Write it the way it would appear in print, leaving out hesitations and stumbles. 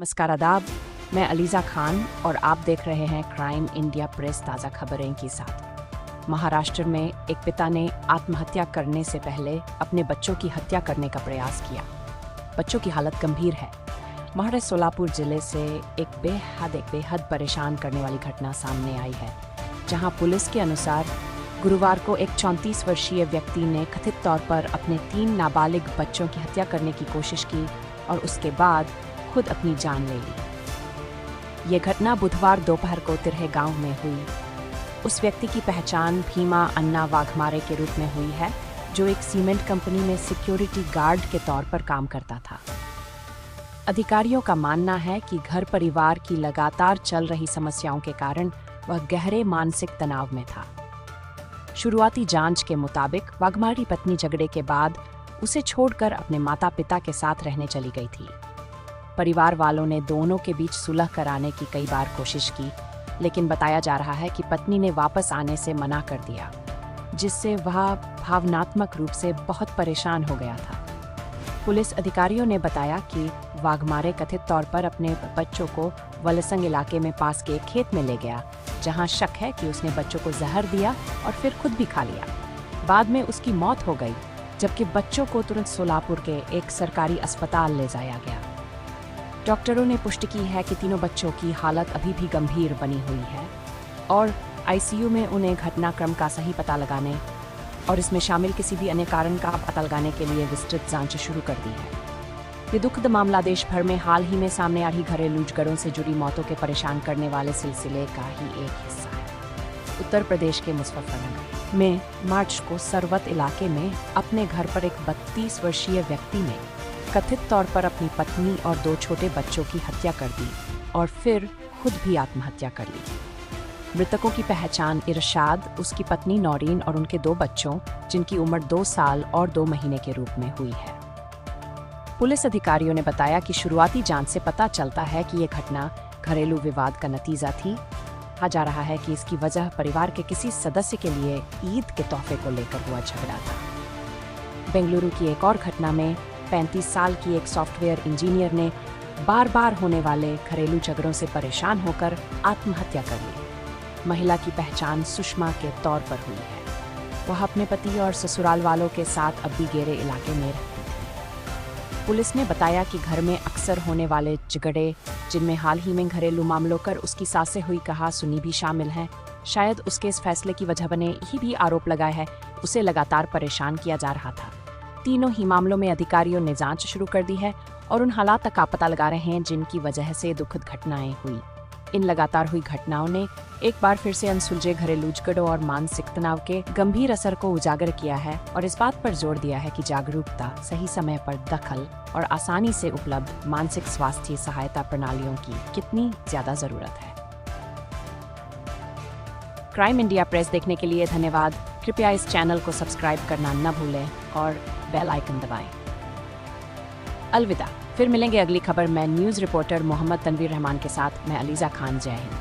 नमस्कार आदाब, मैं अलीज़ा खान और आप देख रहे हैं क्राइम इंडिया प्रेस ताज़ा खबरें के साथ। महाराष्ट्र में एक पिता ने आत्महत्या करने से पहले अपने बच्चों की हत्या करने का प्रयास किया। बच्चों की हालत गंभीर है। महाराष्ट्र सोलापुर जिले से एक बेहद परेशान करने वाली घटना सामने आई है, जहां पुलिस के अनुसार गुरुवार को एक 34 वर्षीय व्यक्ति ने कथित तौर पर अपने 3 नाबालिग बच्चों की हत्या करने की कोशिश की और उसके बाद खुद अपनी जान ले ली। ये घटना बुधवार दोपहर को तिरहे गांव में हुई। उस व्यक्ति की पहचान भीमा अन्ना वाघमारे के रूप में हुई है, जो एक सीमेंट कंपनी में सिक्योरिटी गार्ड के तौर पर काम करता था। अधिकारियों का मानना है कि घर परिवार की लगातार चल रही समस्याओं के कारण वह गहरे मानसिक तनाव में था। शुरुआती जांच के मुताबिक वाघमारी पत्नी झगड़े के बाद उसे छोड़कर अपने माता पिता के साथ रहने चली गई थी। परिवार वालों ने दोनों के बीच सुलह कराने की कई बार कोशिश की, लेकिन बताया जा रहा है कि पत्नी ने वापस आने से मना कर दिया, जिससे वह भावनात्मक रूप से बहुत परेशान हो गया था। पुलिस अधिकारियों ने बताया कि वाघमारे कथित तौर पर अपने बच्चों को वलसंग इलाके में पास के एक खेत में ले गया, जहां शक है कि उसने बच्चों को जहर दिया और फिर खुद भी खा लिया। बाद में उसकी मौत हो गई, जबकि बच्चों को तुरंत सोलापुर के एक सरकारी अस्पताल ले जाया गया। डॉक्टरों ने पुष्टि की है कि तीनों बच्चों की हालत अभी भी गंभीर बनी हुई है और आईसीयू में उन्हें घटनाक्रम का सही पता लगाने और इसमें शामिल किसी भी अन्य कारण का पता लगाने के लिए विस्तृत जांच शुरू कर दी है। ये दुखद मामला देश भर में हाल ही में सामने आ रही घरेलू झगड़ों से जुड़ी मौतों के परेशान करने वाले सिलसिले का ही एक हिस्सा है। उत्तर प्रदेश के मुजफ्फरनगर में मार्च को सरवत इलाके में अपने घर पर एक 32 वर्षीय व्यक्ति ने कथित तौर पर अपनी पत्नी और 2 छोटे बच्चों की हत्या कर दी और फिर खुद भी आत्महत्या कर ली। मृतकों की पहचान इरशाद, उसकी पत्नी नौरीन और उनके 2 बच्चों, जिनकी उम्र 2 साल और 2 महीने के रूप में हुई है। पुलिस अधिकारियों ने बताया कि शुरुआती जांच से पता चलता है कि ये घटना घरेलू विवाद का नतीजा थी। कहा जा रहा है कि इसकी वजह परिवार के किसी सदस्य के लिए ईद के तोहफे को लेकर हुआ झगड़ा था। बेंगलुरु की एक और घटना में 35 साल की एक सॉफ्टवेयर इंजीनियर ने बार होने वाले घरेलू झगड़ों से परेशान होकर आत्महत्या कर ली। महिला की पहचान सुषमा के तौर पर हुई है। वह अपने पति और ससुराल वालों के साथ अब्बीगेरे इलाके में रहती थी। पुलिस ने बताया कि घर में अक्सर होने वाले झगड़े, जिनमें हाल ही में घरेलू मामलों पर उसकी सास से हुई कहा-सुनी भी शामिल हैं, शायद उसके इस फैसले की वजह बने। यही भी आरोप लगाया है उसे लगातार परेशान किया जा रहा था। तीनों ही मामलों में अधिकारियों ने जांच शुरू कर दी है और उन हालात का पता लगा रहे हैं जिनकी वजह से दुखद घटनाएं हुई। इन लगातार हुई घटनाओं ने एक बार फिर से अनसुलझे घरेलू झगड़ों और मानसिक तनाव के गंभीर असर को उजागर किया है और इस बात पर जोर दिया है कि जागरूकता, सही समय पर दखल और आसानी से उपलब्ध मानसिक स्वास्थ्य सहायता प्रणालियों की कितनी ज्यादा जरूरत है। क्राइम इंडिया प्रेस देखने के लिए धन्यवाद। कृपया इस चैनल को सब्सक्राइब करना न भूलें और बेल आइकन दबाएं। अलविदा। फिर मिलेंगे अगली खबर में न्यूज़ रिपोर्टर मोहम्मद तनवीर रहमान के साथ। मैं अलीज़ा खान। जय हिंद।